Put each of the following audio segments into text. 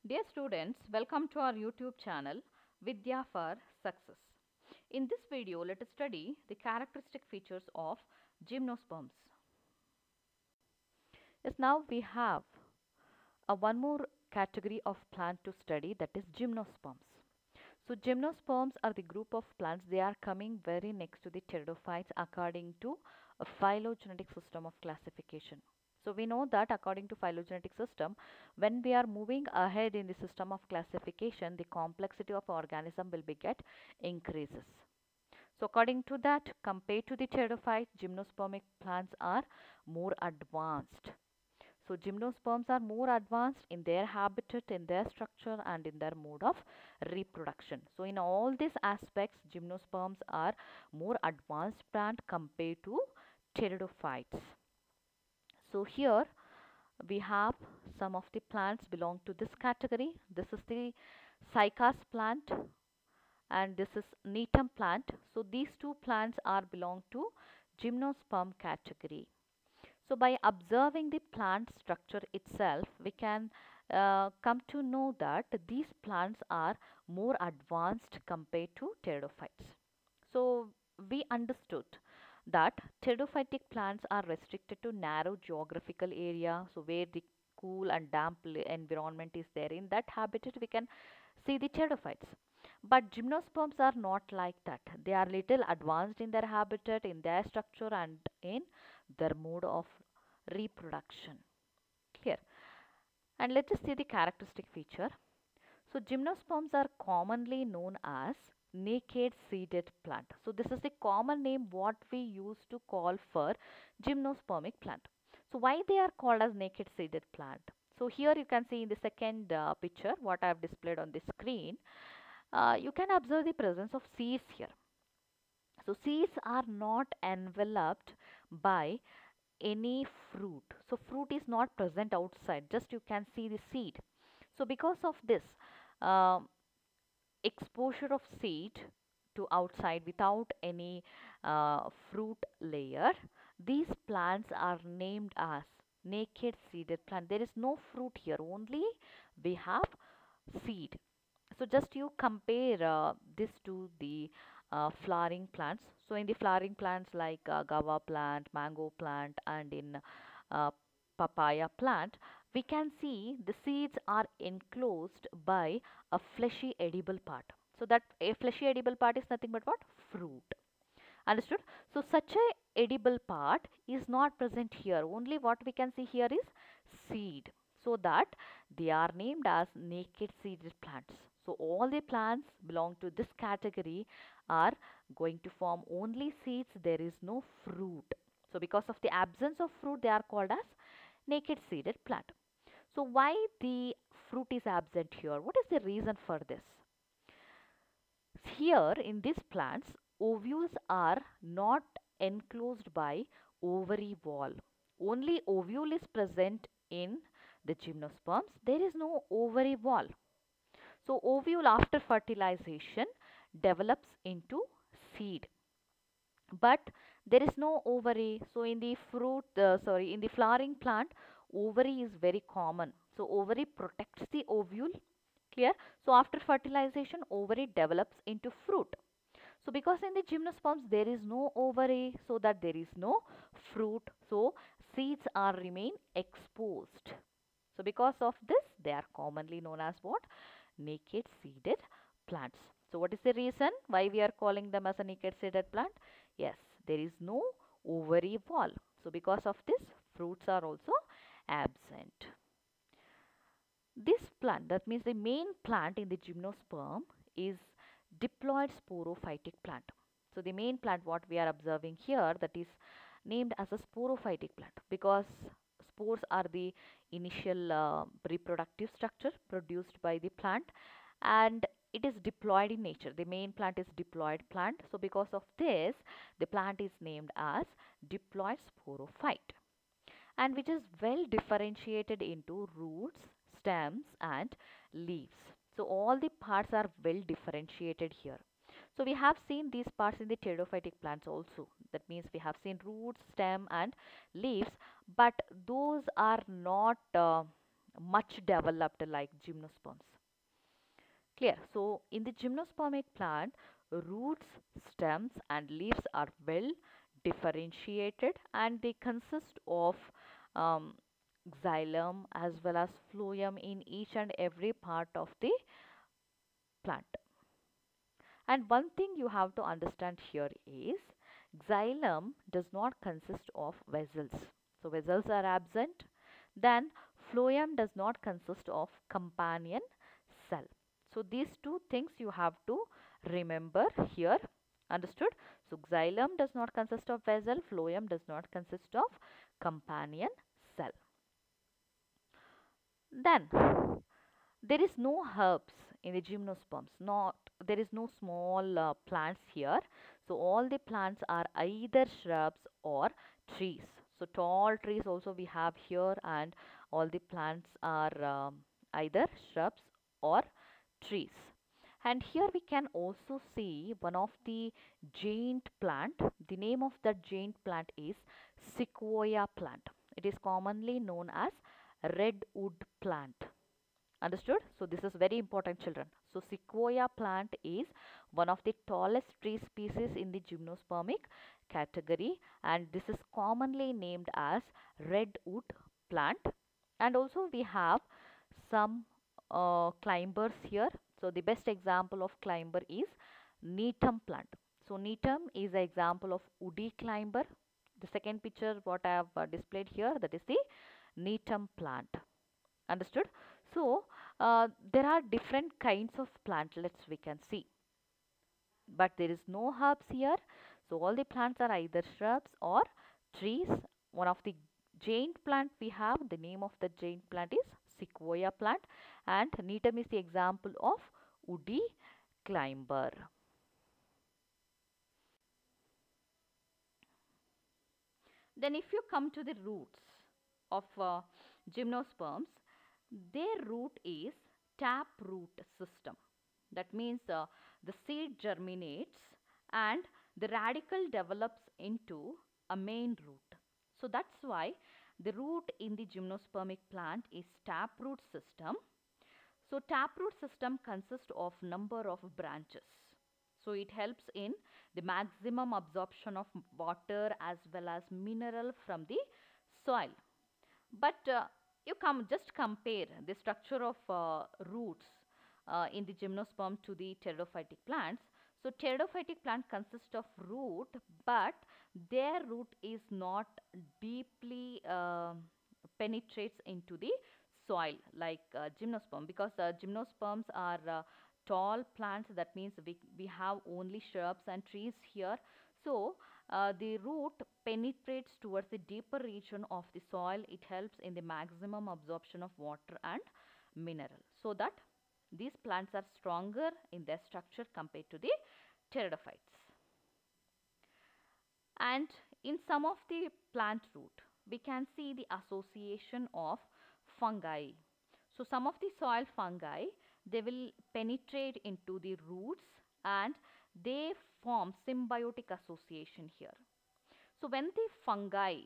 Dear students, welcome to our YouTube channel Vidya for Success. In this video, let us study the characteristic features of gymnosperms. Yes, now we have one more category of plant to study, that is gymnosperms. So gymnosperms are the group of plants. They are coming very next to the pteridophytes according to a phylogenetic system of classification. So we know that according to phylogenetic system, when we are moving ahead in the system of classification, the complexity of organism will be get increases. So according to that, compared to the pteridophyte, gymnospermic plants are more advanced. So gymnosperms are more advanced in their habitat, in their structure, and in their mode of reproduction. So in all these aspects, gymnosperms are more advanced plant compared to pteridophytes. So here we have some of the plants belong to this category. This is the cycas plant and this is Netum plant. So these two plants are belong to gymnosperm category. So by observing the plant structure itself, we can come to know that these plants are more advanced compared to pteridophytes. So we understood that pteridophytic plants are restricted to narrow geographical area, so where the cool and damp environment is there. In that habitat, we can see the pteridophytes. But gymnosperms are not like that. They are little advanced in their habitat, in their structure, and in their mode of reproduction. Clear? And let us see the characteristic feature. So gymnosperms are commonly known as naked seeded plant. So this is the common name what we used to call for gymnospermic plant. So why they are called as naked seeded plant? So here you can see in the second picture what I have displayed on the screen. You can observe the presence of seeds here. So seeds are not enveloped by any fruit. So fruit is not present outside, just you can see the seed. So because of this um exposure of seed to outside without any fruit layer, these plants are named as naked seeded plant. There is no fruit here, only we have seed. So just you compare this to the flowering plants. So in the flowering plants like guava plant, mango plant, and in uh, papaya plant, we can see the seeds are enclosed by a fleshy edible part. So that a fleshy edible part is nothing but what? Fruit. Understood? So such a edible part is not present here. Only what we can see here is seed. So that they are named as naked seeded plants. So all the plants belong to this category are going to form only seeds. There is no fruit. So because of the absence of fruit, they are called as naked seeded plant. So why the fruit is absent here? What is the reason for this? Here in these plants, ovules are not enclosed by ovary wall. Only ovule is present in the gymnosperms. There is no ovary wall. So ovule after fertilization develops into seed. But there is no ovary. So in the in the flowering plant, ovary is very common. So ovary protects the ovule. Clear? So after fertilization, ovary develops into fruit. So because in the gymnosperms there is no ovary, so that there is no fruit. So seeds are remain exposed. So because of this, they are commonly known as what? Naked seeded plants. So what is the reason why we are calling them as a naked seeded plant? Yes, there is no ovary wall. So because of this, fruits are also absent. This plant, that means the main plant in the gymnosperm, is diploid sporophytic plant. So the main plant what we are observing here, that is named as a sporophytic plant because spores are the initial reproductive structure produced by the plant, and it is diploid in nature. The main plant is diploid plant. So because of this, the plant is named as diploid sporophyte, and which is well differentiated into roots, stems, and leaves. So all the parts are well differentiated here. So we have seen these parts in the pteridophytic plants also. That means we have seen roots, stem, and leaves, but those are not much developed like gymnosperms. Clear. So in the gymnospermic plant, roots, stems, and leaves are well differentiated, and they consist of um, xylem as well as phloem in each and every part of the plant. And one thing you have to understand here is xylem does not consist of vessels. So vessels are absent. Then phloem does not consist of companion cell. So these two things you have to remember here. Understood? So xylem does not consist of vessel, phloem does not consist of companion cell. Then there is no herbs in the gymnosperms. Not there is no small plants here. So all the plants are either shrubs or trees. So tall trees also we have here, and all the plants are either shrubs or trees. And here we can also see one of the giant plant. The name of that giant plant is sequoia plant. It is commonly known as redwood plant. Understood? So this is very important, children. So sequoia plant is one of the tallest tree species in the gymnospermic category, and this is commonly named as redwood plant. And also we have some climbers here. So the best example of climber is Neetam plant. So Neetam is an example of woody climber. The second picture what I have displayed here, that is the Neetam plant. Understood? So there are different kinds of plantlets we can see, but there is no herbs here. So all the plants are either shrubs or trees. One of the giant plant we have, the name of the giant plant is sequoia plant, and Neetam is the example of woody climber. Then if you come to the roots of gymnosperms, their root is tap root system. That means the seed germinates and the radical develops into a main root. So that's why the root in the gymnospermic plant is taproot system. So taproot system consists of number of branches. So it helps in the maximum absorption of water as well as mineral from the soil. But you come just compare the structure of roots in the gymnosperm to the pteridophytic plants. So pteridophytic plant consists of root, but their root is not deeply penetrates into the soil like gymnosperm, because gymnosperms are tall plants. That means we have only shrubs and trees here. So the root penetrates towards the deeper region of the soil. It helps in the maximum absorption of water and mineral, so that these plants are stronger in their structure compared to the pteridophytes. And in some of the plant root, we can see the association of fungi. So some of the soil fungi, they will penetrate into the roots and they form symbiotic association here. So when the fungi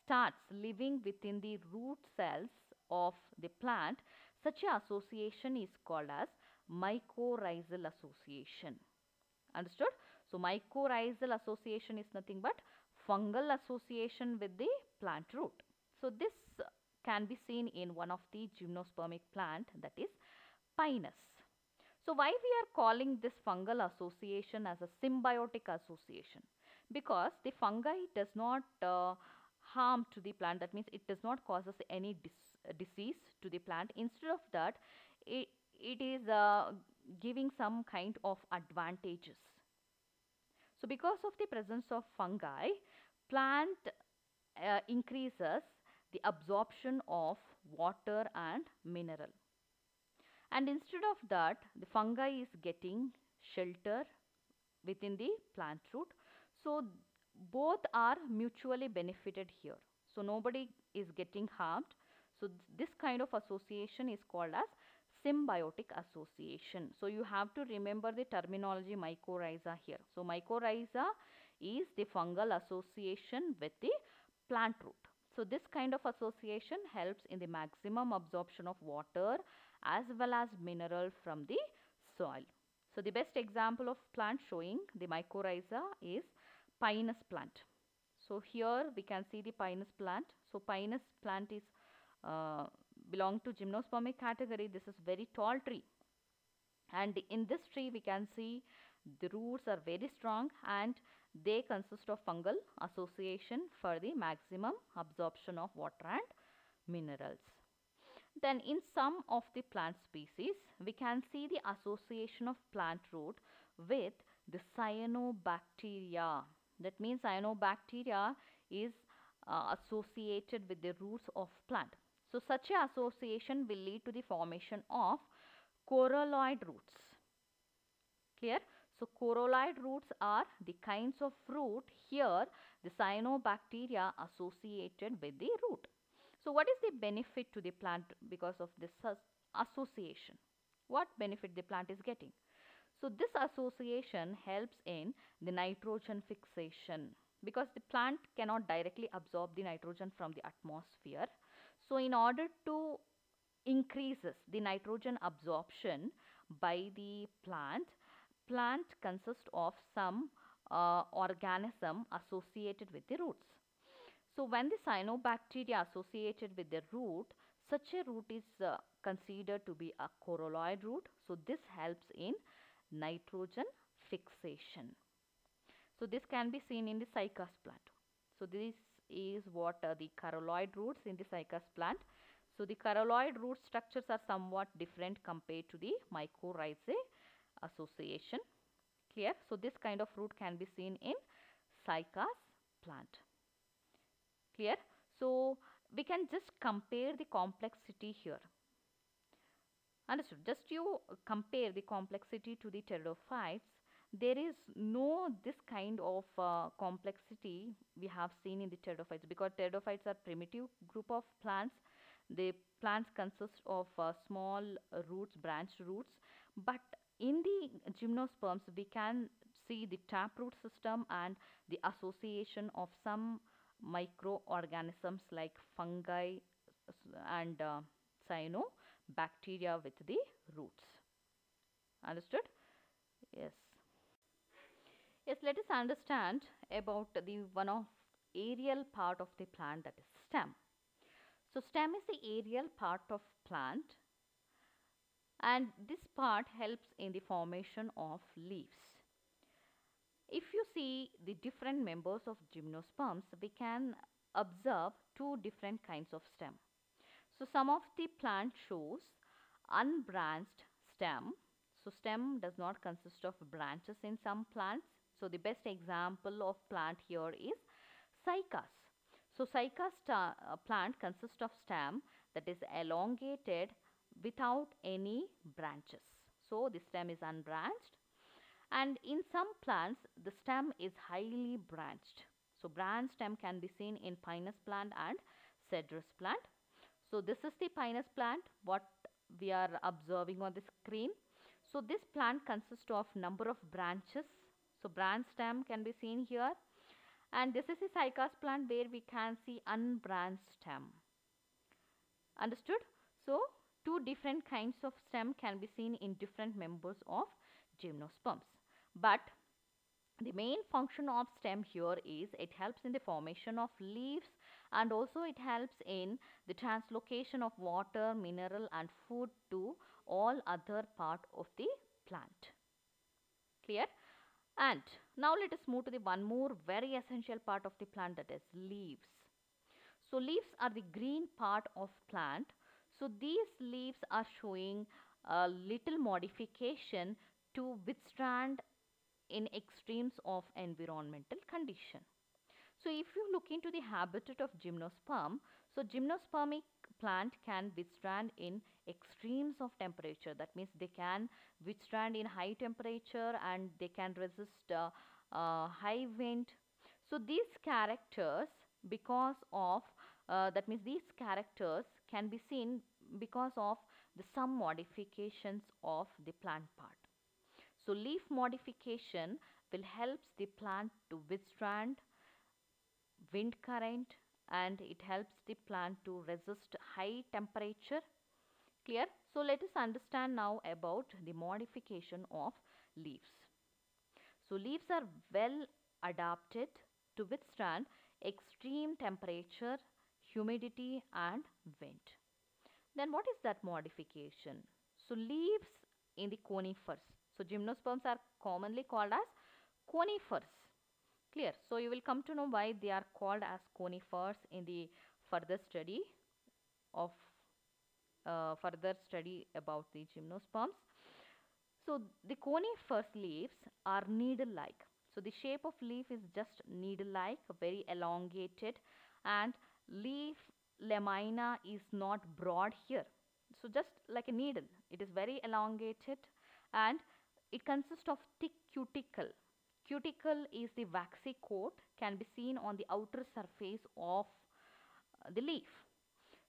starts living within the root cells of the plant, such a association is called as mycorrhizal association. Understood? So mycorrhizal association is nothing but fungal association with the plant root. So this can be seen in one of the gymnospermic plant, that is Pinus. So why we are calling this fungal association as a symbiotic association? Because the fungi does not harm to the plant. That means it does not cause us any disease to the plant. Instead of that, it is giving some kind of advantages. So because of the presence of fungi, plant increases the absorption of water and mineral. And instead of that, the fungi is getting shelter within the plant root. So both are mutually benefited here. So nobody is getting harmed. So this kind of association is called as symbiotic association. So you have to remember the terminology mycorrhiza here. So mycorrhiza is the fungal association with the plant root. So this kind of association helps in the maximum absorption of water as well as mineral from the soil. So the best example of plant showing the mycorrhiza is pinus plant. So here we can see the pinus plant. So pinus plant is uh, belong to gymnospermic category. This is very tall tree, and in this tree we can see the roots are very strong and they consist of fungal association for the maximum absorption of water and minerals. Then in some of the plant species we can see the association of plant root with the cyanobacteria. That means cyanobacteria is associated with the roots of plant. So such a association will lead to the formation of coralloid roots. Clear? So coralloid roots are the kinds of root here the cyanobacteria associated with the root. So what is the benefit to the plant because of this association? What benefit the plant is getting? So this association helps in the nitrogen fixation because the plant cannot directly absorb the nitrogen from the atmosphere. So in order to increases the nitrogen absorption by the plant consists of some organism associated with the roots. So when the cyanobacteria associated with the root, such a root is considered to be a coralloid root. So this helps in nitrogen fixation. So this can be seen in the cycas plant. So this is what the coralloid roots in the cycas plant. So the coralloid root structures are somewhat different compared to the mycorrhizae association. Clear? So this kind of root can be seen in cycas plant. Clear? So we can just compare the complexity here. Understood? Just you compare the complexity to the pteridophytes. There is no this kind of complexity we have seen in the pteridophytes because pteridophytes are primitive group of plants. The plants consist of small roots, branched roots, but in the gymnosperms we can see the taproot system and the association of some microorganisms like fungi and cyanobacteria with the roots. Understood? Yes. Yes, let us understand about the one of aerial part of the plant, that is stem. So stem is the aerial part of plant and this part helps in the formation of leaves. If you see the different members of gymnosperms, we can observe two different kinds of stem. So some of the plant shows unbranched stem. So stem does not consist of branches in some plants. So the best example of plant here is cycas. So cycas plant consists of stem that is elongated without any branches. So the stem is unbranched, and in some plants the stem is highly branched. So branched stem can be seen in pinus plant and cedrus plant. So this is the pinus plant what we are observing on the screen. So this plant consists of number of branches. So branch stem can be seen here, and this is the cycas plant where we can see unbranched stem. Understood? So two different kinds of stem can be seen in different members of gymnosperms. But the main function of stem here is it helps in the formation of leaves and also it helps in the translocation of water, mineral and food to all other part of the plant. Clear? And now let us move to the one more very essential part of the plant, that is leaves. So leaves are the green part of plant. So these leaves are showing a little modification to withstand in extremes of environmental condition. So if you look into the habitat of gymnosperm, so gymnospermic plant can withstand in extremes of temperature. That means they can withstand in high temperature and they can resist high wind. So these characters because of that means these characters can be seen because of the some modifications of the plant part. So leaf modification will help the plant to withstand wind current and it helps the plant to resist high temperature. Clear? So let us understand now about the modification of leaves. So leaves are well adapted to withstand extreme temperature, humidity and wind. Then what is that modification? So leaves in the conifers. So gymnosperms are commonly called as conifers. Clear? So you will come to know why they are called as conifers in the further study of further study about the gymnosperms. So the conifers leaves are needle-like. So the shape of leaf is just needle-like, very elongated, and leaf lamina is not broad here. So just like a needle, it is very elongated and it consists of thick cuticle. Cuticle is the waxy coat can be seen on the outer surface of the leaf.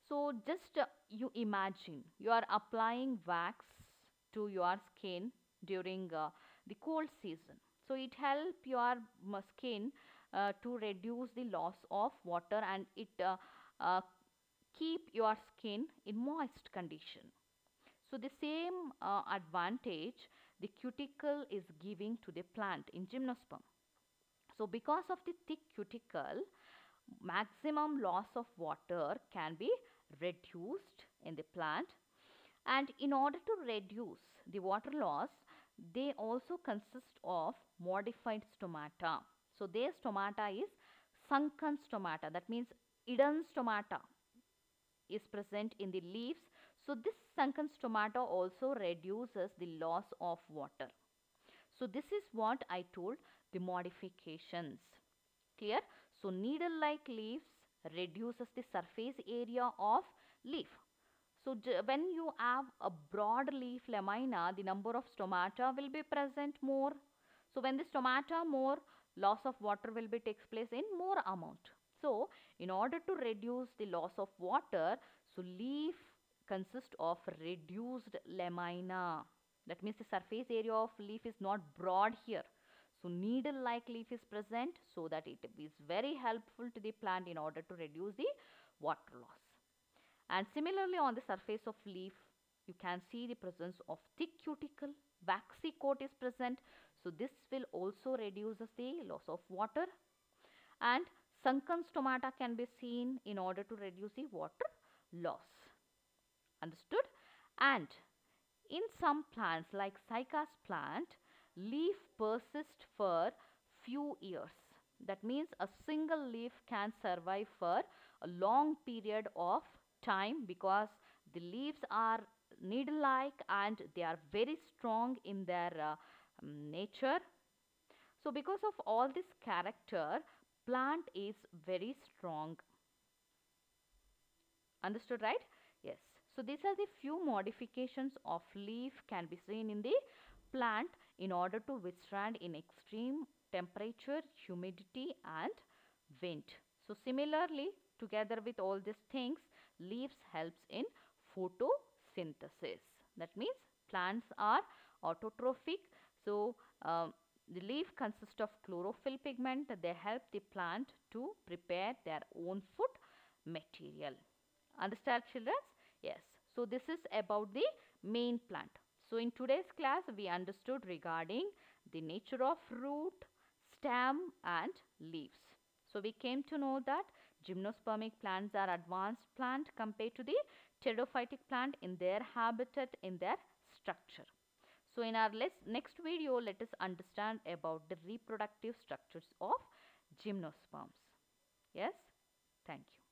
So just you imagine you are applying wax to your skin during the cold season. So it helps your skin to reduce the loss of water and it uh, keep your skin in moist condition. So the same advantage the cuticle is giving to the plant in gymnosperm. So because of the thick cuticle, maximum loss of water can be reduced in the plant, and in order to reduce the water loss they also consist of modified stomata. So their stomata is sunken stomata, that means hidden stomata is present in the leaves. So this sunken stomata also reduces the loss of water. So this is what I told, the modifications. Clear? So needle-like leaves reduces the surface area of leaf. So when you have a broad leaf lamina, the number of stomata will be present more. So when the stomata more, loss of water will be takes place in more amount. So in order to reduce the loss of water, so leaf consists of reduced lamina. That means the surface area of leaf is not broad here. So needle-like leaf is present so that it is very helpful to the plant in order to reduce the water loss. And similarly on the surface of leaf you can see the presence of thick cuticle, waxy coat is present. So this will also reduces the loss of water, and sunken stomata can be seen in order to reduce the water loss. Understood? And in some plants like cycas plant, leaf persists for few years. That means a single leaf can survive for a long period of time because the leaves are needle-like and they are very strong in their nature. So because of all this character, plant is very strong. Understood, right? Yes. So these are the few modifications of leaf can be seen in the plant in order to withstand in extreme temperature, humidity and wind. So similarly, together with all these things, leaves helps in photosynthesis. That means plants are autotrophic. So the leaf consists of chlorophyll pigment. They help the plant to prepare their own food material. Understand, children? Yes. So this is about the main plant. So in today's class we understood regarding the nature of root, stem and leaves. So we came to know that gymnospermic plants are advanced plant compared to the pteridophytic plant in their habitat, in their structure. So in our next video, let us understand about the reproductive structures of gymnosperms. Yes, thank you.